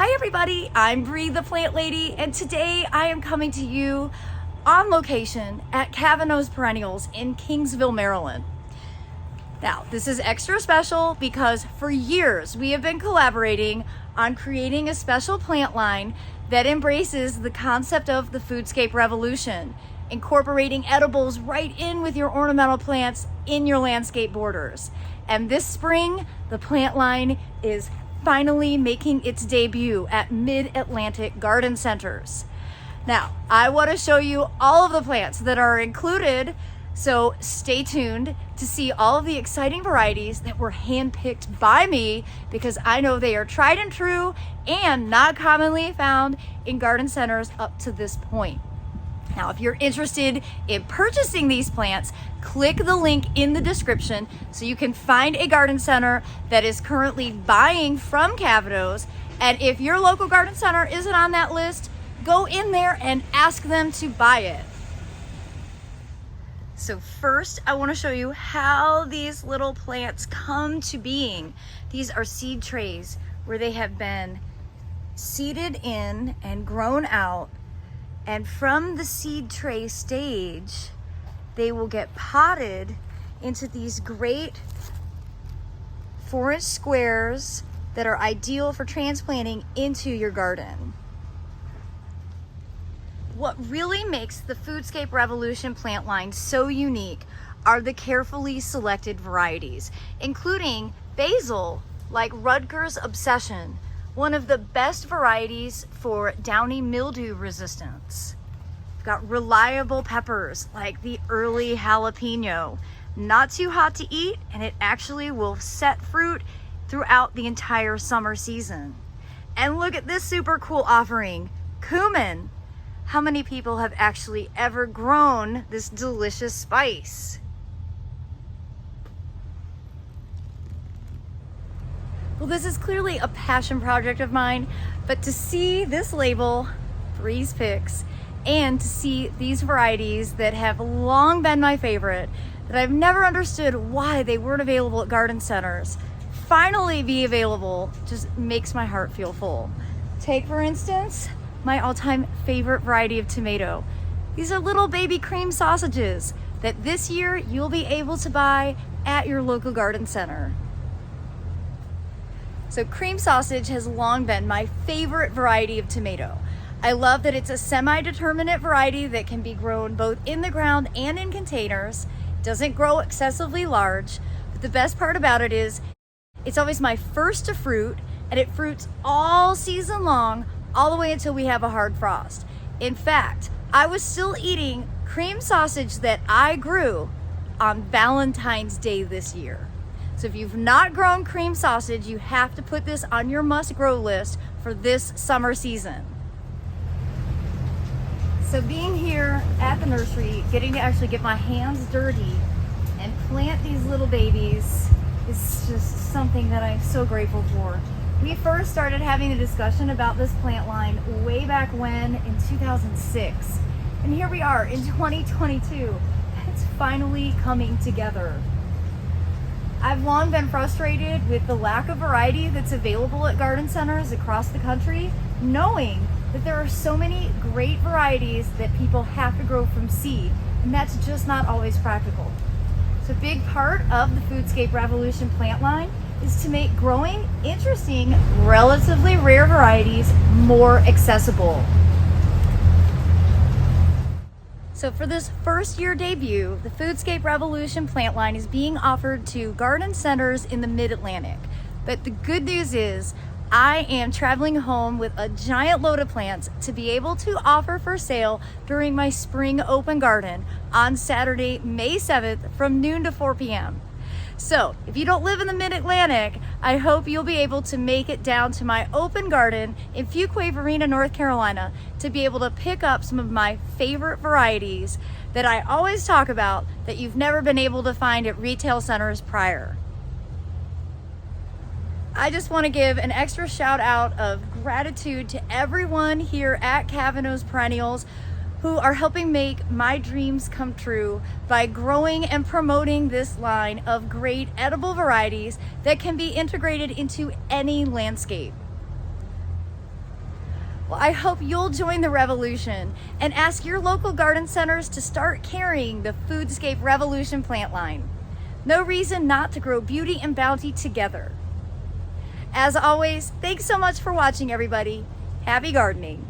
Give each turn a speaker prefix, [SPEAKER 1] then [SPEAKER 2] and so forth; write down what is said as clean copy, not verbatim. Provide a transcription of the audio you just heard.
[SPEAKER 1] Hi everybody, I'm Bree the Plant Lady, and today I am coming to you on location at Cavanos Perennials in Kingsville, Maryland. Now, this is extra special because for years we have been collaborating on creating a special plant line that embraces the concept of the Foodscape Revolution, incorporating edibles right in with your ornamental plants in your landscape borders. And this spring, the plant line is finally making its debut at Mid-Atlantic Garden Centers. Now, I want to show you all of the plants that are included, so stay tuned to see all of the exciting varieties that were handpicked by me because I know they are tried and true and not commonly found in garden centers up to this point. Now, if you're interested in purchasing these plants, click the link in the description so you can find a garden center that is currently buying from Cavanos. And if your local garden center isn't on that list, go in there and ask them to buy it. So first, I want to show you how these little plants come to being. These are seed trays where they have been seeded in and grown out. And from the seed tray stage, they will get potted into these great 4-inch squares that are ideal for transplanting into your garden. What really makes the Foodscape Revolution plant line so unique are the carefully selected varieties, including basil like Rutgers Obsession, one of the best varieties for downy mildew resistance. We've got reliable peppers like the early jalapeno, not too hot to eat, and it actually will set fruit throughout the entire summer season. And look at this super cool offering, cumin. How many people have actually ever grown this delicious spice? Well, this is clearly a passion project of mine, but to see this label, Bree's Picks, and to see these varieties that have long been my favorite, that I've never understood why they weren't available at garden centers, finally be available, just makes my heart feel full. Take, for instance, my all-time favorite variety of tomato. These are little baby cream sausages that this year you'll be able to buy at your local garden center. So cream sausage has long been my favorite variety of tomato. I love that it's a semi-determinate variety that can be grown both in the ground and in containers. It doesn't grow excessively large, but the best part about it is it's always my first to fruit, and it fruits all season long, all the way until we have a hard frost. In fact, I was still eating cream sausage that I grew on Valentine's Day this year. So if you've not grown cream sausage, you have to put this on your must-grow list for this summer season. So being here at the nursery, getting to actually get my hands dirty and plant these little babies is just something that I'm so grateful for. We first started having a discussion about this plant line way back when in 2006. And here we are in 2022. It's finally coming together. I've long been frustrated with the lack of variety that's available at garden centers across the country, knowing that there are so many great varieties that people have to grow from seed, and that's just not always practical. So a big part of the Foodscape Revolution plant line is to make growing interesting, relatively rare varieties more accessible. So for this first year debut, the Foodscape Revolution plant line is being offered to garden centers in the Mid-Atlantic. But the good news is I am traveling home with a giant load of plants to be able to offer for sale during my spring open garden on Saturday, May 7th from noon to 4 p.m. So if you don't live in the Mid-Atlantic, I hope you'll be able to make it down to my open garden in Fuquay-Varina, North Carolina to be able to pick up some of my favorite varieties that I always talk about that you've never been able to find at retail centers prior. I just want to give an extra shout out of gratitude to everyone here at Cavanos Perennials who are helping make my dreams come true by growing and promoting this line of great edible varieties that can be integrated into any landscape. Well, I hope you'll join the revolution and ask your local garden centers to start carrying the Foodscape Revolution plant line. No reason not to grow beauty and bounty together. As always, thanks so much for watching, everybody. Happy gardening.